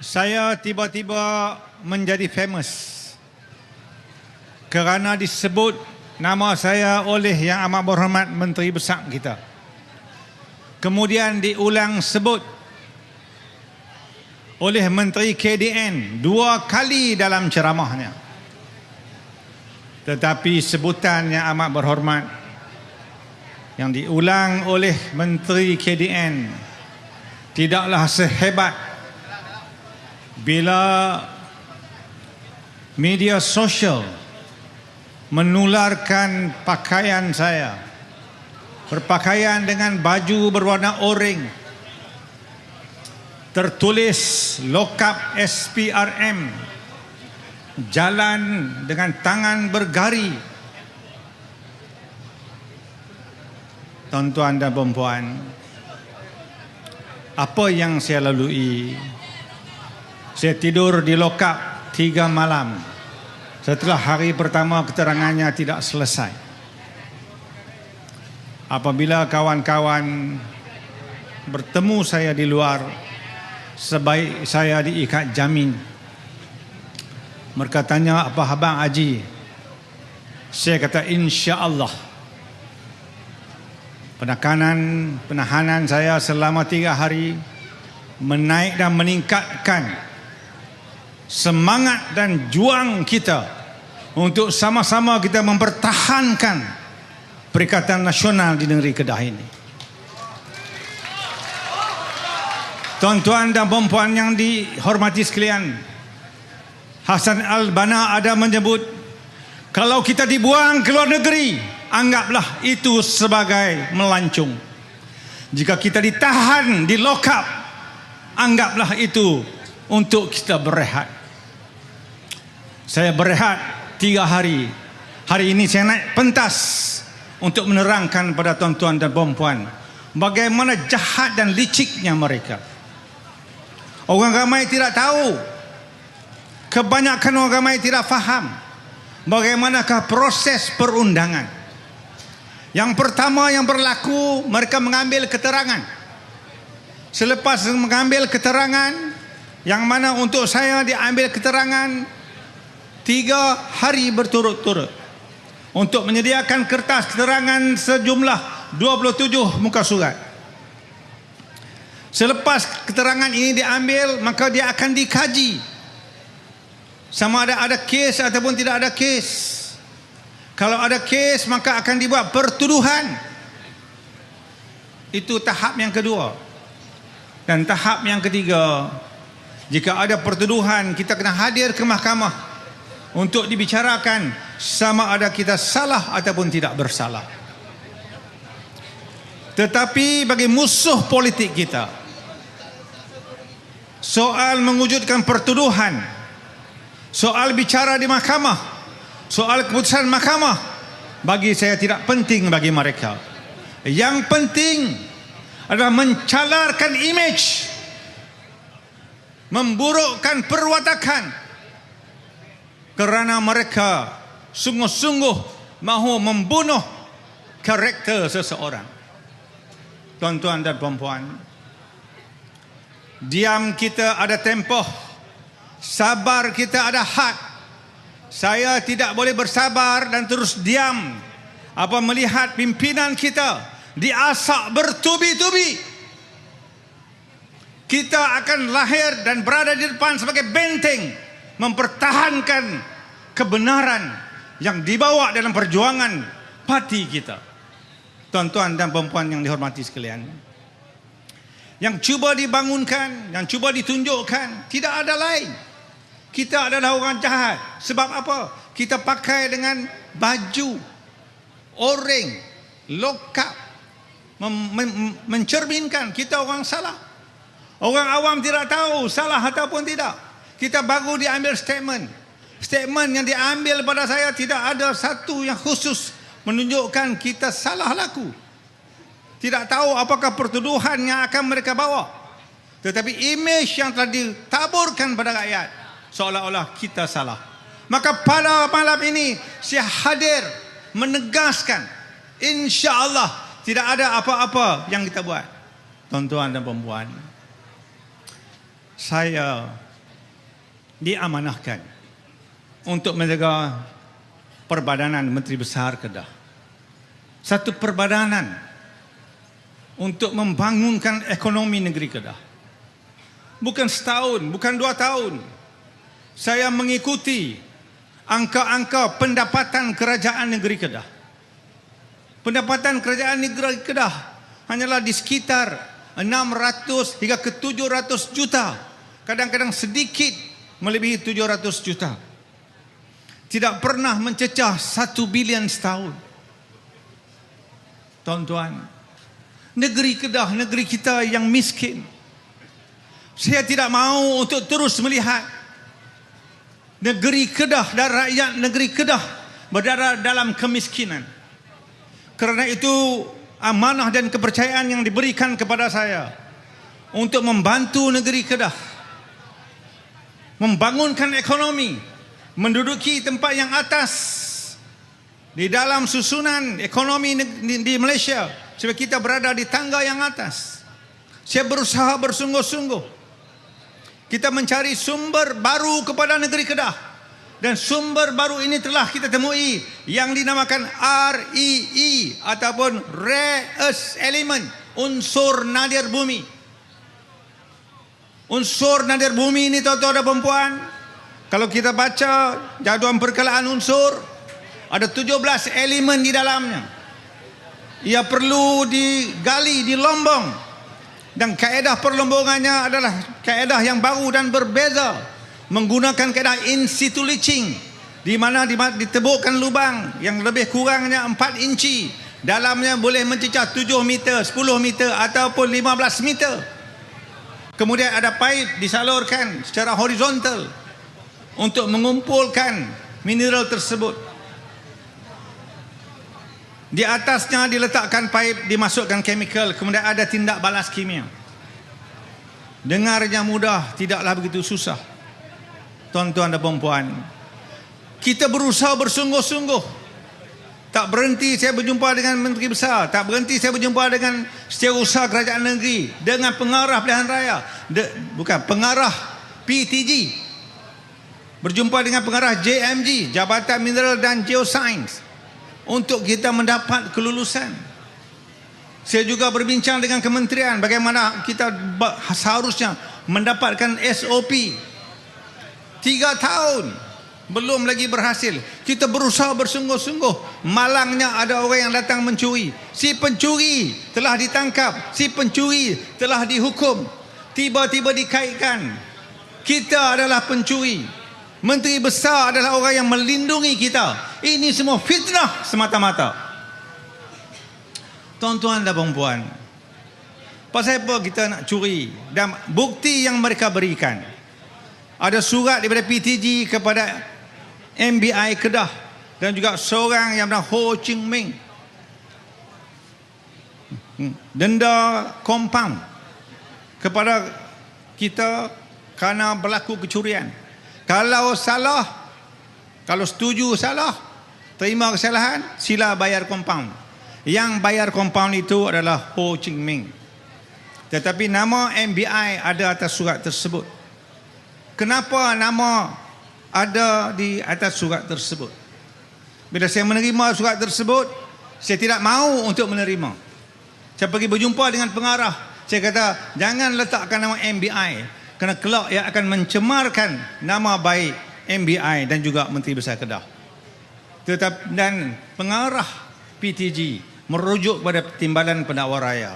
Saya tiba-tiba menjadi famous kerana disebut nama saya oleh Yang Amat Berhormat Menteri Besar kita. Kemudian diulang sebut oleh Menteri KDN 2 kali dalam ceramahnya. Tetapi sebutan Yang Amat Berhormat yang diulang oleh Menteri KDN tidaklah sehebat bila media sosial menularkan pakaian saya, berpakaian dengan baju berwarna oranye, tertulis lokap SPRM, jalan dengan tangan bergari. Tuan-tuan dan puan-puan, apa yang saya lalui? Saya tidur di lokap 3 malam setelah hari pertama keterangannya tidak selesai. Apabila kawan-kawan bertemu saya di luar, sebaik saya diikat jamin. Mereka tanya, apa Abang Haji? Saya kata, insya-Allah. Penahanan saya selama 3 hari menaik dan meningkatkan semangat dan juang kita untuk sama-sama kita mempertahankan Perikatan Nasional di negeri Kedah ini. Tuan-tuan dan puan-puan yang dihormati sekalian, Hasan Al-Banna ada menyebut, kalau kita dibuang ke luar negeri, anggaplah itu sebagai melancung. Jika kita ditahan di lokap, anggaplah itu untuk kita berehat. Saya berehat 3 hari. Hari ini saya naik pentas untuk menerangkan pada tuan-tuan dan puan-puan bagaimana jahat dan liciknya mereka. Orang ramai tidak tahu, kebanyakan orang ramai tidak faham bagaimanakah proses perundangan. Yang pertama yang berlaku, mereka mengambil keterangan. Selepas mengambil keterangan, yang mana untuk saya diambil keterangan 3 hari berturut-turut untuk menyediakan kertas keterangan sejumlah 27 muka surat. Selepas keterangan ini diambil, maka dia akan dikaji sama ada kes ataupun tidak ada kes. Kalau ada kes, maka akan dibuat pertuduhan. Itu tahap yang kedua. Dan tahap yang ketiga, jika ada pertuduhan, kita kena hadir ke mahkamah untuk dibicarakan sama ada kita salah ataupun tidak bersalah. Tetapi bagi musuh politik kita, soal mewujudkan pertuduhan, soal bicara di mahkamah, soal keputusan mahkamah, bagi saya tidak penting bagi mereka. Yang penting adalah mencalarkan image, memburukkan perwatakan, kerana mereka sungguh-sungguh mahu membunuh karakter seseorang. Tuan-tuan dan puan-puan, diam kita ada tempoh, sabar kita ada had. Saya tidak boleh bersabar dan terus diam apa melihat pimpinan kita diasak bertubi-tubi. Kita akan lahir dan berada di depan sebagai benteng, mempertahankan kebenaran yang dibawa dalam perjuangan parti kita. Tuan-tuan dan puan-puan yang dihormati sekalian, yang cuba dibangunkan, yang cuba ditunjukkan, tidak ada lain. Kita adalah orang jahat. Sebab apa? Kita pakai dengan baju oranye, lokap, mencerminkan kita orang salah. Orang awam tidak tahu salah ataupun tidak. Kita baru diambil statement. Statement yang diambil pada saya tidak ada satu yang khusus menunjukkan kita salah laku. Tidak tahu apakah pertuduhan yang akan mereka bawa. Tetapi imej yang telah ditaburkan pada rakyat seolah-olah kita salah. Maka pada malam ini saya hadir menegaskan, insya-Allah tidak ada apa-apa yang kita buat. Tuan-tuan dan puan-puan, saya diamanahkan untuk menjaga Perbadanan Menteri Besar Kedah. Satu perbadanan untuk membangunkan ekonomi negeri Kedah. Bukan setahun, bukan 2 tahun. Saya mengikuti angka-angka pendapatan kerajaan negeri Kedah. Pendapatan kerajaan negeri Kedah hanyalah di sekitar 600 hingga ke 700 juta. Kadang-kadang sedikit melebihi 700 juta. Tidak pernah mencecah 1 bilion setahun. Tuan-tuan, negeri Kedah, negeri kita yang miskin. Saya tidak mahu untuk terus melihat negeri Kedah dan rakyat negeri Kedah berada dalam kemiskinan. Kerana itu amanah dan kepercayaan yang diberikan kepada saya untuk membantu negeri Kedah membangunkan ekonomi, menduduki tempat yang atas di dalam susunan ekonomi di Malaysia, supaya kita berada di tangga yang atas. Saya berusaha bersungguh-sungguh. Kita mencari sumber baru kepada negeri Kedah, dan sumber baru ini telah kita temui yang dinamakan REE ataupun Rare Earth Element, unsur nadir bumi. Unsur nadir bumi ini, tuan-tuan dan perempuan, kalau kita baca jadual perkelaan unsur, ada 17 elemen di dalamnya. Ia perlu digali, dilombong, dan kaedah perlombongannya adalah kaedah yang baru dan berbeza, menggunakan kaedah in situ leaching, di mana ditebukkan lubang yang lebih kurangnya 4 inci, dalamnya boleh mencecah 7 meter, 10 meter ataupun 15 meter. Kemudian ada pipe disalurkan secara horizontal untuk mengumpulkan mineral tersebut. Di atasnya diletakkan pipe, dimasukkan chemical, kemudian ada tindak balas kimia. Dengarnya mudah, tidaklah begitu susah. Tuan-tuan dan puan-puan, kita berusaha bersungguh-sungguh. Tak berhenti saya berjumpa dengan Menteri Besar, tak berhenti saya berjumpa dengan setiausaha kerajaan negeri, dengan pengarah pilihan raya, pengarah PTG, berjumpa dengan pengarah JMG, Jabatan Mineral dan Geoscience, untuk kita mendapat kelulusan. Saya juga berbincang dengan kementerian bagaimana kita seharusnya mendapatkan SOP. 3 tahun belum lagi berhasil. Kita berusaha bersungguh-sungguh. Malangnya ada orang yang datang mencuri. Si pencuri telah ditangkap, si pencuri telah dihukum. Tiba-tiba dikaitkan kita adalah pencuri, Menteri Besar adalah orang yang melindungi kita. Ini semua fitnah semata-mata. Tuan-tuan dan puan-puan, pasal apa kita nak curi? Dan bukti yang mereka berikan, ada surat daripada PTG kepada MBI Kedah dan juga seorang yang bernama Ho Ching Ming, denda compound kepada kita kerana berlaku kecurian. Kalau salah, kalau setuju salah, terima kesalahan, sila bayar compound. Yang bayar compound itu adalah Ho Ching Ming. Tetapi nama MBI ada atas surat tersebut. Kenapa nama ada di atas surat tersebut? Bila saya menerima surat tersebut, saya tidak mahu untuk menerima. Saya pergi berjumpa dengan pengarah. Saya kata, jangan letakkan nama MBI, kerana kelak ia akan mencemarkan nama baik MBI dan juga Menteri Besar Kedah. Dan pengarah PTG merujuk pada Timbalan Pendakwa Raya.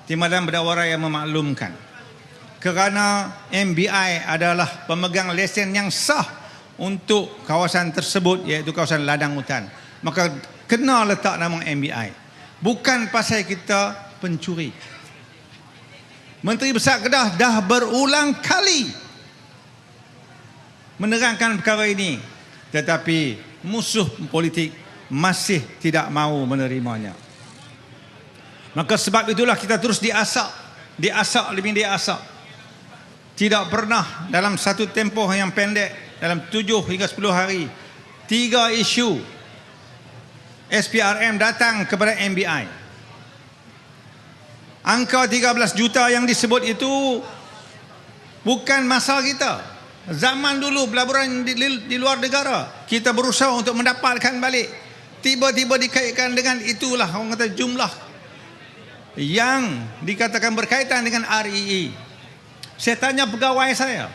Timbalan Pendakwa Raya memaklumkan, kerana MBI adalah pemegang lesen yang sah untuk kawasan tersebut, iaitu kawasan ladang hutan, maka kena letak nama MBI. Bukan pasal kita pencuri. Menteri Besar Kedah dah berulang kali menerangkan perkara ini, tetapi musuh politik masih tidak mahu menerimanya. Maka sebab itulah kita terus diasak lebih diasak. Tidak pernah dalam satu tempoh yang pendek, dalam 7 hingga 10 hari, 3 isu SPRM datang kepada MBI. Angka 13 juta yang disebut itu bukan masa kita. Zaman dulu pelaburan di luar negara, kita berusaha untuk mendapatkan balik. Tiba-tiba dikaitkan dengan itulah orang kata jumlah yang dikatakan berkaitan dengan REE. Saya tanya pegawai saya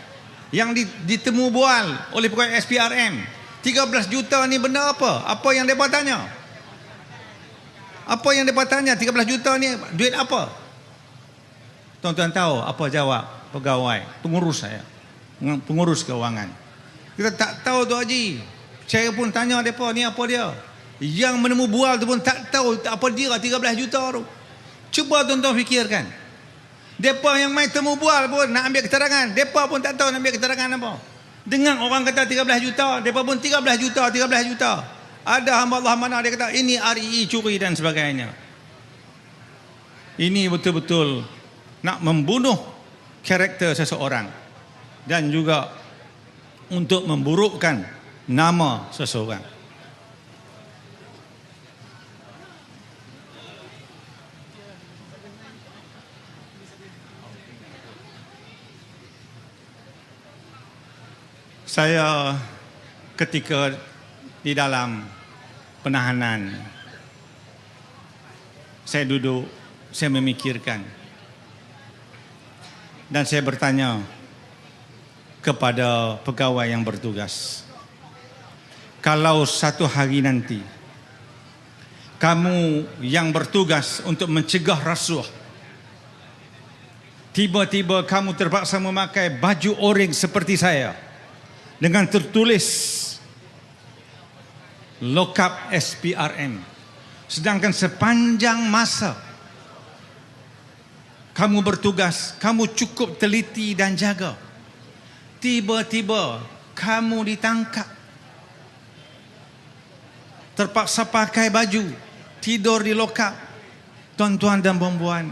yang ditemu bual oleh pegawai SPRM, 13 juta ni benda apa? Apa yang mereka tanya? Apa yang mereka tanya? 13 juta ni duit apa? Tuan-tuan tahu apa jawab pegawai, pengurus saya, pengurus keuangan? Kita tak tahu tu Haji. Saya pun tanya mereka ni apa dia. Yang menemu bual tu pun tak tahu apa dia 13 juta tu. Cuba tuan-tuan fikirkan. Depa yang main temu bual pun nak ambil keterangan, depa pun tak tahu nak ambil keterangan apa. Dengar orang kata 13 juta, depa pun 13 juta, 13 juta. Ada hamba Allah mana dia kata ini REE curi dan sebagainya. Ini betul-betul nak membunuh karakter seseorang dan juga untuk memburukkan nama seseorang. Saya ketika di dalam penahanan, saya duduk, saya memikirkan dan saya bertanya kepada pegawai yang bertugas, kalau satu hari nanti kamu yang bertugas untuk mencegah rasuah, tiba-tiba kamu terpaksa memakai baju oranye seperti saya dengan tertulis lokap SPRM, sedangkan sepanjang masa kamu bertugas, kamu cukup teliti dan jaga, tiba-tiba kamu ditangkap, terpaksa pakai baju, tidur di lokap. Tuan-tuan dan puan-puan,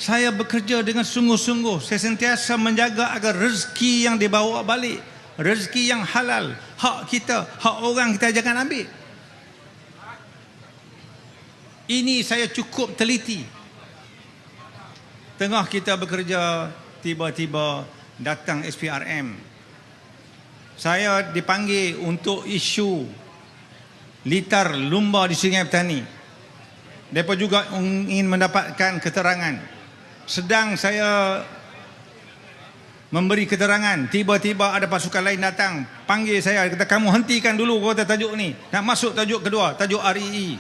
saya bekerja dengan sungguh-sungguh. Saya sentiasa menjaga agar rezeki yang dibawa balik, rezeki yang halal, hak kita, hak orang kita jangan ambil. Ini saya cukup teliti. Tengah kita bekerja, tiba-tiba datang SPRM. Saya dipanggil untuk isu litar lumba di Sungai Petani. Mereka juga ingin mendapatkan keterangan. Sedang saya memberi keterangan, tiba-tiba ada pasukan lain datang, panggil saya, kata kamu hentikan dulu kata tajuk ni, nak masuk tajuk kedua, tajuk REE.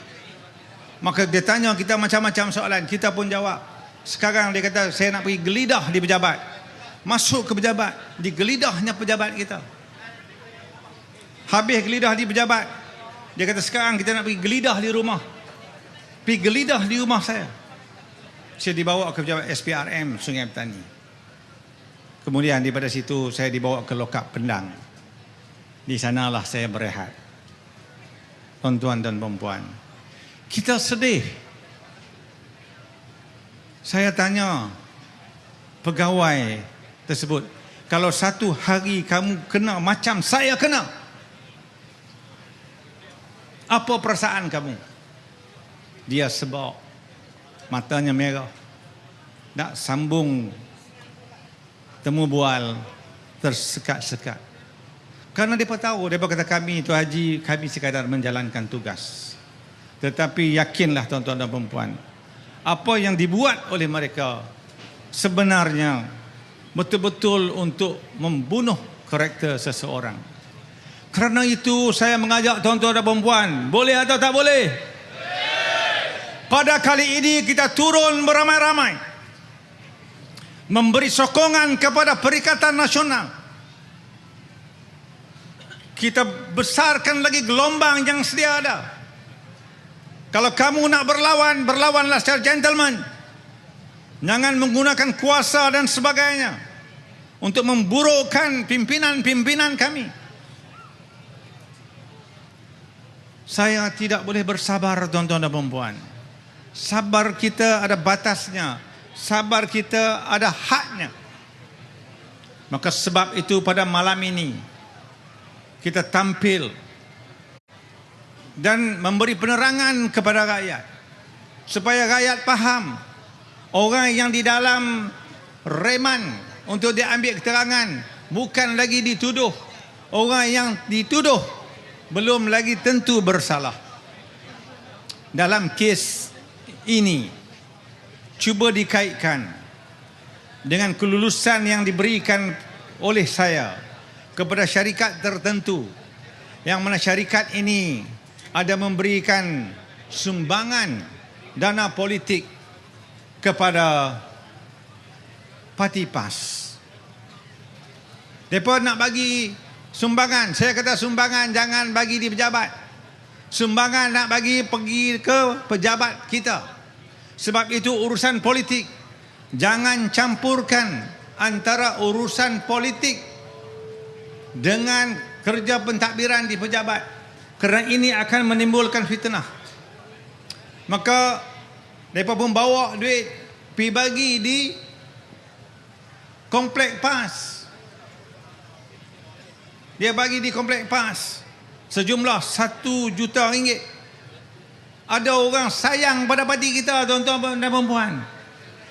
Maka dia tanya kita macam-macam soalan, kita pun jawab. Sekarang dia kata saya nak pergi gelidah di pejabat. Masuk ke pejabat, di gelidahnya pejabat kita. Habis gelidah di pejabat, dia kata sekarang kita nak pergi gelidah di rumah. Pergi gelidah di rumah saya. Saya dibawa ke pejabat SPRM Sungai Petani. Kemudian daripada situ saya dibawa ke lokap Pendang. Di sanalah saya berehat. Tuan-tuan dan puan-puan, kita sedih. Saya tanya pegawai tersebut, kalau satu hari kamu kena macam saya kena, apa perasaan kamu? Dia sebab matanya merah, nak sambung temu bual tersekat-sekat. Karena mereka tahu, mereka kata kami Tuan Haji, kami sekadar menjalankan tugas. Tetapi yakinlah tuan-tuan dan perempuan, apa yang dibuat oleh mereka sebenarnya betul-betul untuk membunuh karakter seseorang. Kerana itu saya mengajak tuan-tuan dan perempuan, boleh atau tak boleh? Pada kali ini kita turun beramai-ramai memberi sokongan kepada Perikatan Nasional. Kita besarkan lagi gelombang yang sedia ada. Kalau kamu nak berlawan, berlawanlah secara gentleman. Jangan menggunakan kuasa dan sebagainya untuk memburukkan pimpinan-pimpinan kami. Saya tidak boleh bersabar tuan-tuan dan perempuan. Sabar kita ada batasnya. Sabar kita ada haknya. Maka sebab itu pada malam ini kita tampil dan memberi penerangan kepada rakyat, supaya rakyat faham orang yang di dalam reman, untuk diambil keterangan, bukan lagi dituduh. Orang yang dituduh belum lagi tentu bersalah. Dalam kes ini cuba dikaitkan dengan kelulusan yang diberikan oleh saya kepada syarikat tertentu, yang mana syarikat ini ada memberikan sumbangan dana politik kepada parti PAS. Mereka nak bagi sumbangan. Saya kata sumbangan jangan bagi di pejabat. Sumbangan nak bagi pergi ke pejabat kita. Sebab itu urusan politik. Jangan campurkan antara urusan politik dengan kerja pentadbiran di pejabat. Kerana ini akan menimbulkan fitnah. Maka mereka pun bawa duit pergi bagi di komplek PAS. Dia bagi di komplek PAS sejumlah 1 juta ringgit. Ada orang sayang pada parti kita, tuan-tuan dan puan-puan.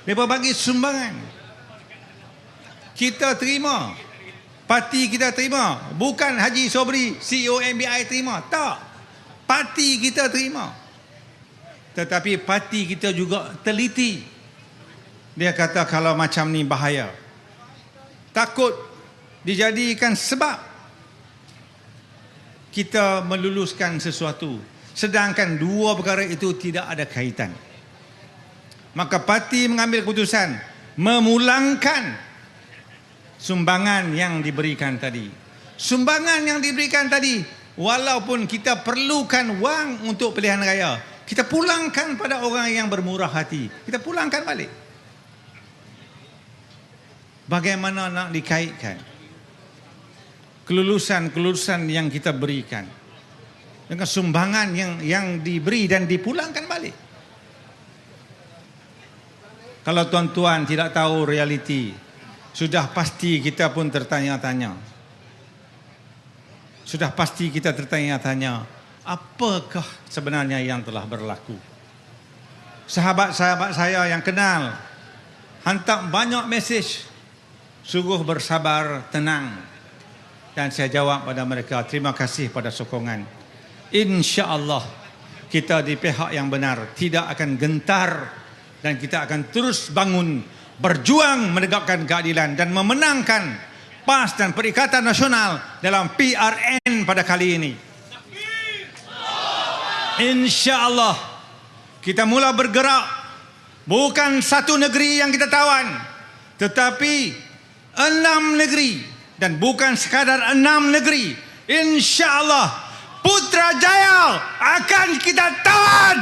Mereka bagi sumbangan. Kita terima. Parti kita terima. Bukan Haji Sobri, CEO MBI terima. Tak. Parti kita terima. Tetapi parti kita juga teliti. Dia kata kalau macam ni bahaya. Takut dijadikan sebab kita meluluskan sesuatu, sedangkan dua perkara itu tidak ada kaitan. Maka parti mengambil keputusan memulangkan sumbangan yang diberikan tadi. Sumbangan yang diberikan tadi, walaupun kita perlukan wang untuk pilihan raya, kita pulangkan pada orang yang bermurah hati. Kita pulangkan balik. Bagaimana nak dikaitkan kelulusan yang kita berikan dengan sumbangan yang diberi dan dipulangkan balik? Kalau tuan-tuan tidak tahu realiti, sudah pasti kita pun tertanya-tanya. Sudah pasti kita tertanya-tanya, apakah sebenarnya yang telah berlaku? Sahabat-sahabat saya yang kenal hantar banyak mesej, suruh bersabar, tenang. Dan saya jawab pada mereka, terima kasih pada sokongan. InsyaAllah kita di pihak yang benar, tidak akan gentar, dan kita akan terus bangun, berjuang menegakkan keadilan dan memenangkan PAS dan Perikatan Nasional dalam PRN pada kali ini. InsyaAllah kita mula bergerak, bukan satu negeri yang kita tawan, tetapi 6 negeri. Dan bukan sekadar 6 negeri. InsyaAllah Putrajaya akan kita tawan.